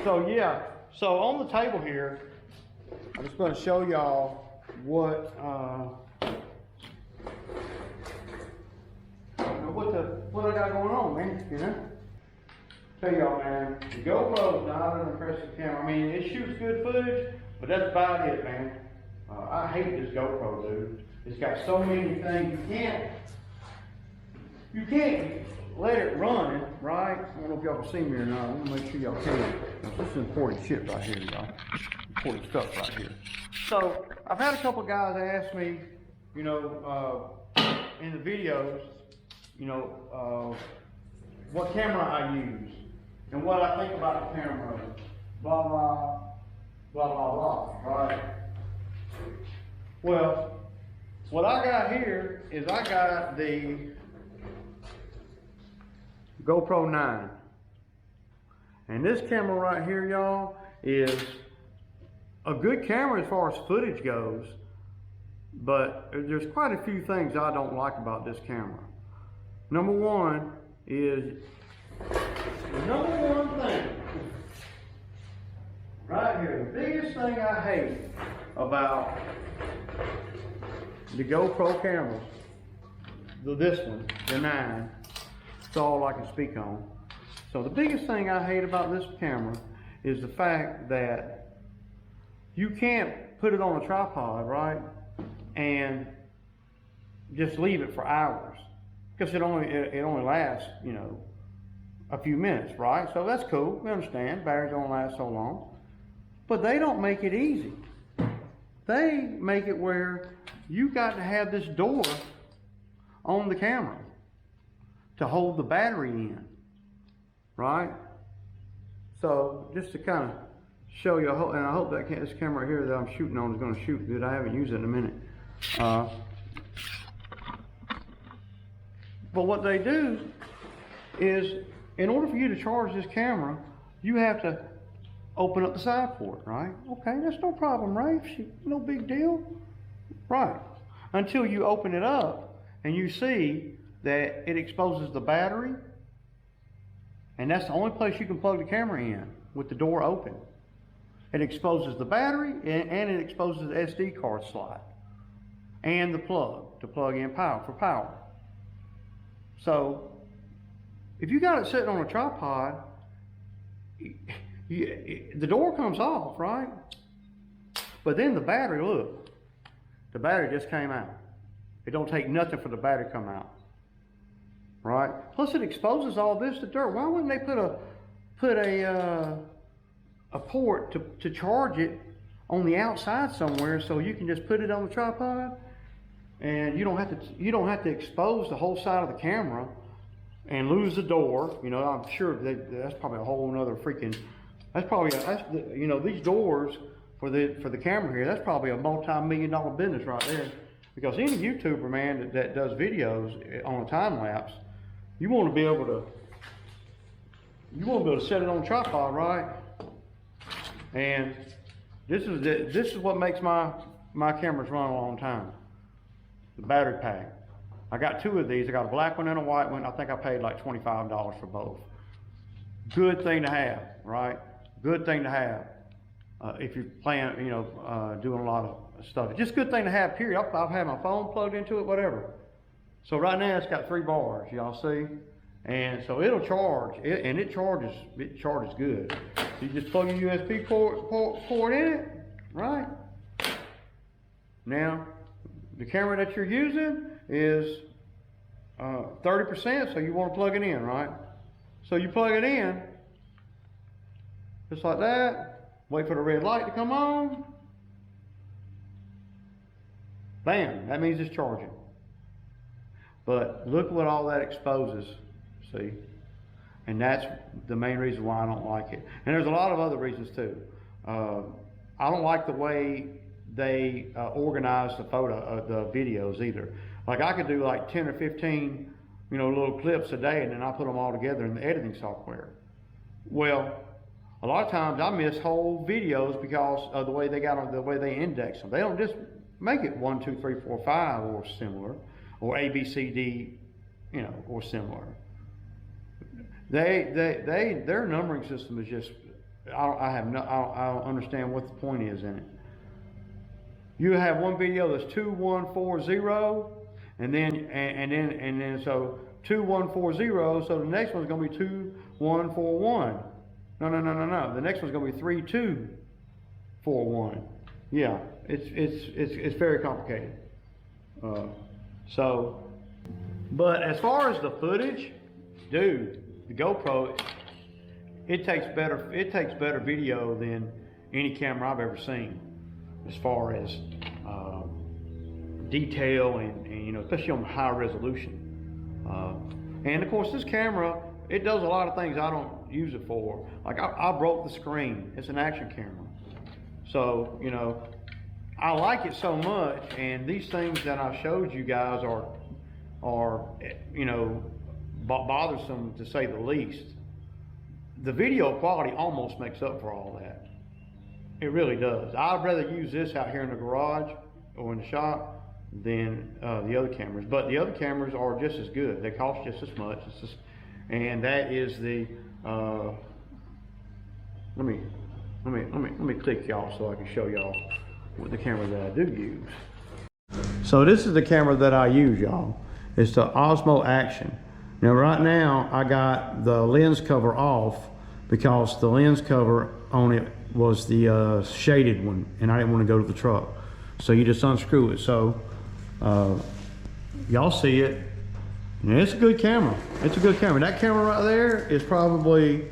So yeah, so on the table here, I'm just going to show y'all what what I got going on, man. You know, tell y'all, man, the GoPro is not an impressive camera. I mean, it shoots good footage, but that's about it, man. I hate this GoPro, dude. It's got so many things you can't let it run, right? I don't know if y'all can see me or not. I want to make sure y'all can. This is important shit right here, y'all. Important stuff right here. So I've had a couple of guys ask me, you know, in the videos, you know, what camera I use and what I think about the camera, blah blah blah blah blah, right? Well, what I got here is I got the GoPro 9. And this camera right here, y'all, is a good camera as far as footage goes, but there's quite a few things I don't like about this camera. Number one is, the number one thing, right here, the biggest thing I hate about the GoPro cameras, this one, the 9, that's all I can speak on. So the biggest thing I hate about this camera is the fact that you can't put it on a tripod, right, and just leave it for hours, because it only lasts, you know, a few minutes, right? So that's cool, we understand, batteries don't last so long, but they don't make it easy. They make it where you got to have this door on the camera to hold the battery in, right? So just to kind of show you, and I hope that this camera right here that I'm shooting on is going to shoot good. I haven't used it in a minute. But what they do is, in order for you to charge this camera, you have to open up the side port, right? Okay, that's no problem, right? No big deal, right? Until you open it up and you see that it exposes the battery, and that's the only place you can plug the camera in with the door open. It exposes the battery and it exposes the SD card slot and the plug to plug in power for power. So if you got it sitting on a tripod, the door comes off, right? But then the battery, look, the battery just came out. It don't take nothing for the battery to come out, right? Plus it exposes all this to dirt. Why wouldn't they put a port to charge it on the outside somewhere, so you can just put it on the tripod and you don't have to expose the whole side of the camera and lose the door? You know, I'm sure that's probably a whole nother freaking, you know, these doors for the camera here, that's probably a multi-million-dollar business right there. Because any YouTuber, man, that does videos on a time lapse, you want to be able to set it on a tripod, right? And this is what makes my cameras run a long time. The battery pack. I got two of these. I got a black one and a white one. I think I paid like $25 for both. Good thing to have, right? Good thing to have. If you're playing, you know, doing a lot of stuff. Just good thing to have, period. I'll have my phone plugged into it, whatever. So right now it's got 3 bars, y'all see? And so it'll charge, and it charges good. You just plug your USB port in it, right? Now, the camera that you're using is 30%, so you want to plug it in, right? So you plug it in, just like that, wait for the red light to come on. Bam, that means it's charging. But look what all that exposes, see? And that's the main reason why I don't like it. And there's a lot of other reasons too. I don't like the way they organize the videos either. Like I could do like 10 or 15, you know, little clips a day, and then I put them all together in the editing software. Well, a lot of times I miss whole videos because of the way they index them. They don't just make it 1, 2, 3, 4, 5 or similar, or A, B, C, D, you know, or similar. Their numbering system is just I don't understand what the point is in it. You have one video that's 2140, and then so 2140. So the next one's going to be 2141. No. The next one's going to be 3241. Yeah, it's very complicated. But as far as the footage, dude, the GoPro, it takes better video than any camera I've ever seen, as far as detail and you know, especially on high resolution. And of course, this camera, it does a lot of things I don't use it for. Like I broke the screen. It's an action camera, so you know, I like it so much. And these things that I showed you guys are you know, bothersome to say the least. The video quality almost makes up for all that. It really does. I'd rather use this out here in the garage or in the shop than the other cameras. But the other cameras are just as good. They cost just as much. And that is the let me click y'all so I can show y'all what the camera that I do use. So this is the camera that I use, y'all. It's the Osmo Action. Now right now I got the lens cover off because the lens cover on it was the shaded one, and I didn't want to go to the truck. So you just unscrew it. So y'all see it. And it's a good camera. It's a good camera. That camera right there is probably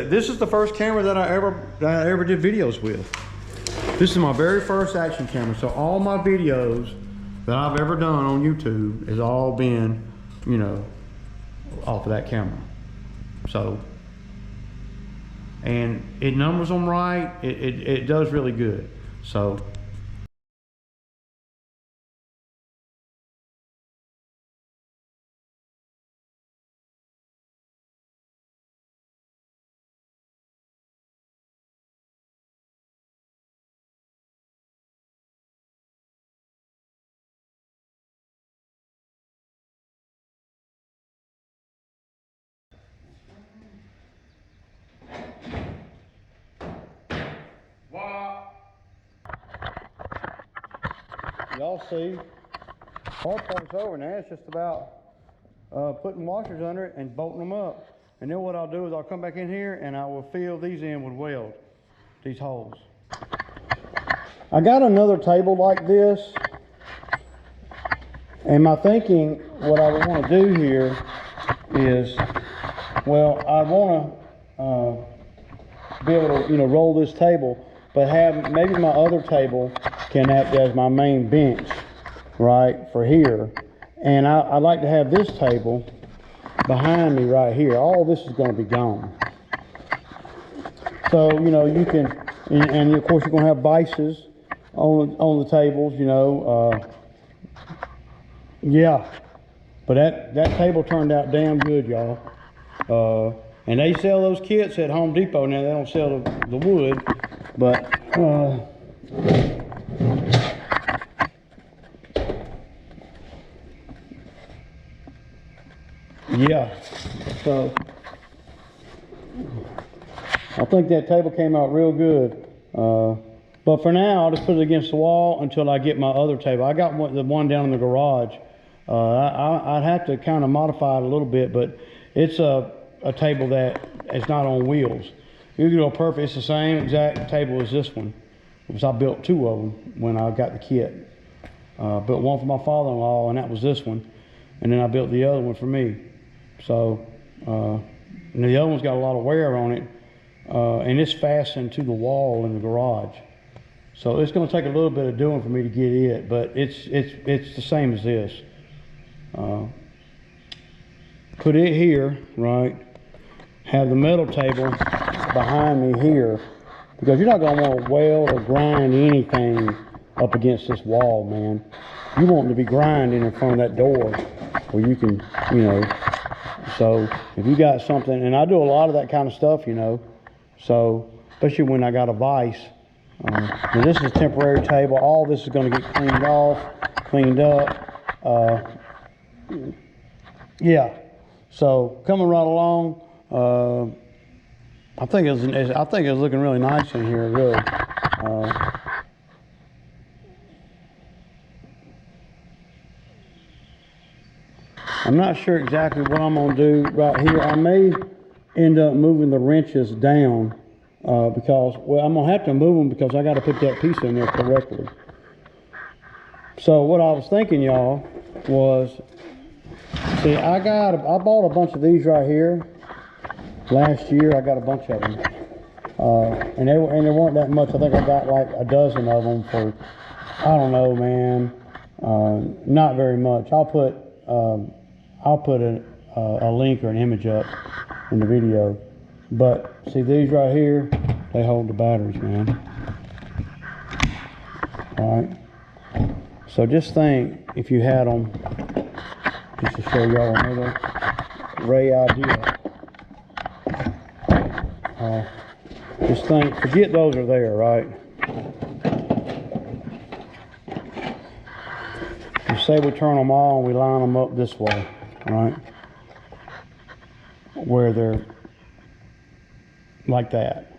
this is the first camera that I ever did videos with. This is my very first action camera. So all my videos that I've ever done on YouTube has all been, you know, off of that camera. So, and it numbers them right. It does really good. So. Y'all see, hard part's over. Now it's just about putting washers under it and bolting them up. And then what I'll do is I'll come back in here and I will fill these in with weld, these holes. I got another table like this, and my thinking, what I would want to do here is, well, I want to be able to, you know, roll this table, but have maybe my other table can act as my main bench, right, for here. And I'd like to have this table behind me right here. All this is going to be gone. So, you know, you can, and of course you're going to have vices on the tables, you know. Yeah, but that table turned out damn good, y'all. And they sell those kits at Home Depot now. They don't sell the wood, but yeah, so I think that table came out real good. But for now, I'll just put it against the wall until I get my other table. I got the one down in the garage. I'd have to kind of modify it a little bit, but it's a table that is not on wheels. You can go perfect. It's the same exact table as this one, because I built two of them when I got the kit. Built one for my father-in-law, and that was this one, and then I built the other one for me. So, and the other one's got a lot of wear on it, and it's fastened to the wall in the garage. So it's going to take a little bit of doing for me to get it, but it's the same as this. Put it here, right? Have the metal table behind me here, because you're not going to want to weld or grind anything up against this wall, man. You want it to be grinding in front of that door where you can, you know. So if you got something, and I do a lot of that kind of stuff, you know. So especially when I got a vise. Now this is a temporary table. All this is going to get cleaned off, cleaned up. Yeah. So coming right along, I think it's looking really nice in here, really. I'm not sure exactly what I'm gonna do right here. I may end up moving the wrenches down because, well, I'm gonna have to move them because I got to put that piece in there correctly. So what I was thinking, y'all, was, see, I bought a bunch of these right here last year. I got a bunch of them, and there weren't that much. I think I got like a dozen of them for, I don't know, man, not very much. I'll put a link or an image up in the video. But see, these right here, they hold the batteries, man. All right. So just think if you had them, just to show y'all another ray idea. Just think, forget those are there, right? Just say we turn them on, we line them up this way, right? Where they're like that.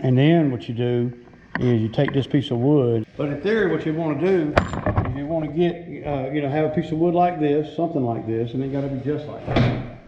And then what you do is you take this piece of wood. But in theory, what you want to do is you want to get, have a piece of wood like this, something like this, and they got to be just like that.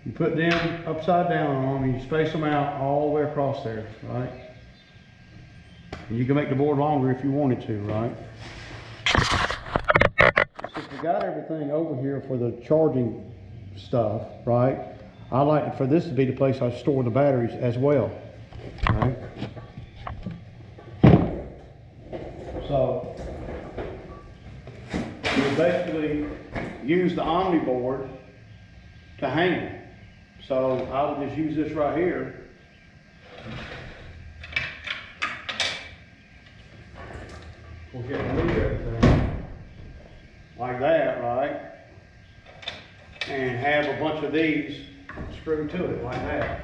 You put them upside down on them, and you space them out all the way across there, right? And you can make the board longer if you wanted to, right? Since we got everything over here for the charging stuff, right? I like for this to be the place I store the batteries as well, right? So we basically use the Omni board to hang it. So I would just use this right here. We'll get to move everything like that, right? And have a bunch of these screwed to it like that.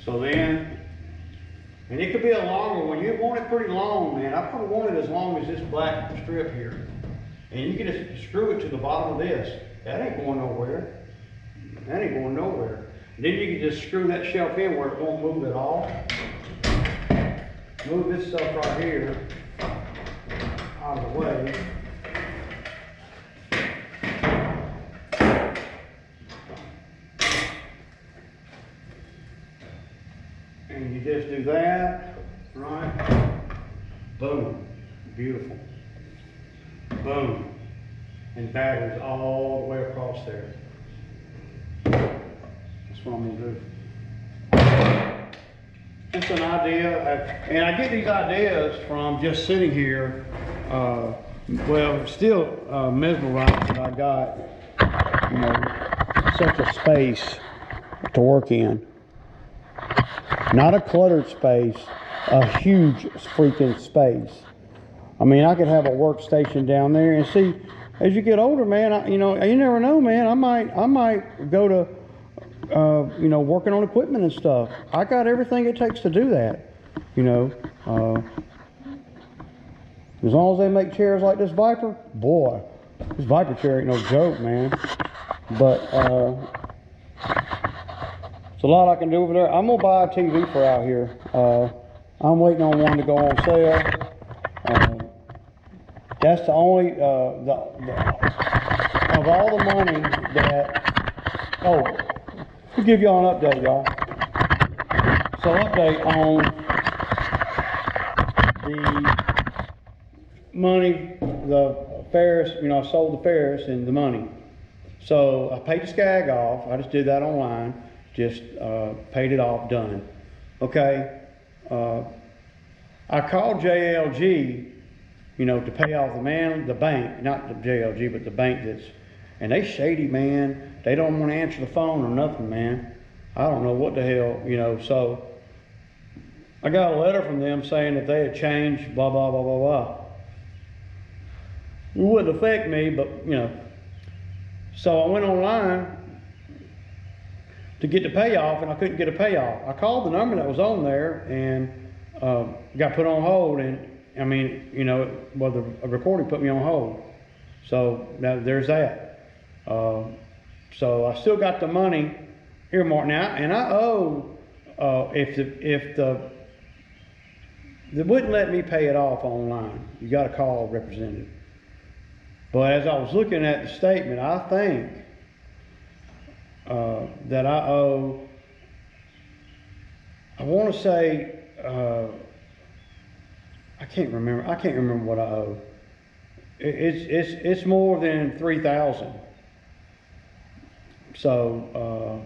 So then, and it could be a longer one. You want it pretty long, man. I probably want it as long as this black strip here. And you can just screw it to the bottom of this. That ain't going nowhere. That ain't going nowhere. And then you can just screw that shelf in where it won't move at all. Move this stuff right here out of the way. And you just do that, right? Boom. Beautiful. Boom. And batteries all the way across there. That's what I'm gonna do. It's an idea, and I get these ideas from just sitting here, still mesmerized that I got, such a space to work in. Not a cluttered space, a huge freaking space. I mean, I could have a workstation down there, and see, as you get older, man, you never know, man. I might go to, working on equipment and stuff. I got everything it takes to do that, As long as they make chairs like this Viper, boy, this Viper chair ain't no joke, man. But it's a lot I can do over there. I'm gonna buy a TV for out here. I'm waiting on one to go on sale. That's the only, of all the money that, to give y'all an update, y'all. So update on the money, the Ferris, I sold the Ferris and the money. So I paid the Skag off. I just did that online. Just paid it off, done. Okay. I called JLG, to pay off the bank, not the JLG, but the bank and they shady, man. They don't want to answer the phone or nothing, man. I don't know what the hell, so I got a letter from them saying that they had changed, blah, blah, blah, blah, blah. It wouldn't affect me, but, so I went online to get the payoff, and I couldn't get a payoff. I called the number that was on there and got put on hold, and I mean, you know, well, the recording put me on hold. So now there's that. So I still got the money earmarked now, and I owe, if they wouldn't let me pay it off online. You got to call a representative. But as I was looking at the statement, I think that I owe, I want to say, I can't remember what I owe. It's more than $3,000. So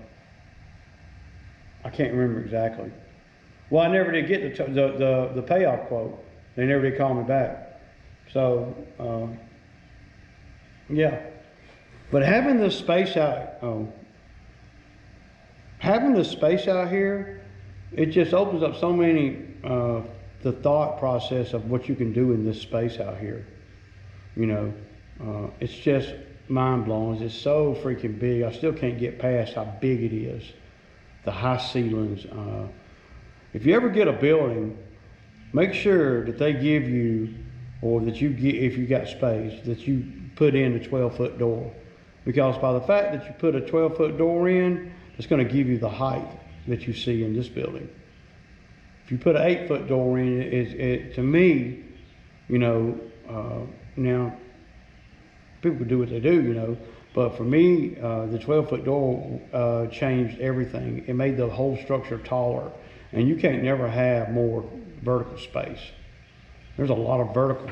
I can't remember exactly. Well, I never did get the payoff quote. They never did call me back. So yeah. But having this space out, here, it just opens up so many the thought process of what you can do in this space out here. You know, it's just mind blowing. It's so freaking big. I still can't get past how big it is. The high ceilings. If you ever get a building, make sure that they give you, or that you get, if you got space, that you put in a 12-foot door. Because by the fact that you put a 12-foot door in, it's going to give you the height that you see in this building. If you put an 8-foot door in, it to me, you know, now people do what they do, you know, but for me, the 12-foot door changed everything. It made the whole structure taller, and you can't never have more vertical space. There's a lot of vertical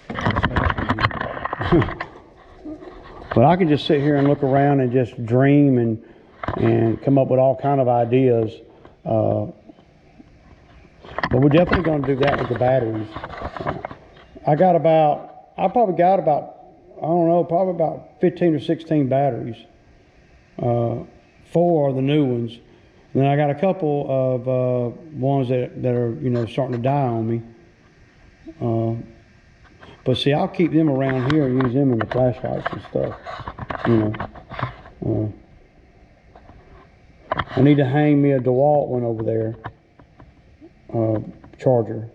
space. But I can just sit here and look around and just dream and come up with all kind of ideas. But we're definitely going to do that with the batteries. I probably got about, I don't know, probably about 15 or 16 batteries. 4 are the new ones. And then I got a couple of ones that are, you know, starting to die on me. But see, I'll keep them around here and use them in the flashlights and stuff, you know. I need to hang me a DeWalt one over there, charger.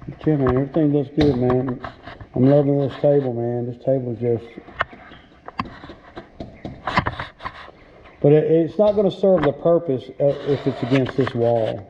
But yeah, man, everything looks good, man. I'm loving this table, man. This table is just... But it's not going to serve the purpose if it's against this wall.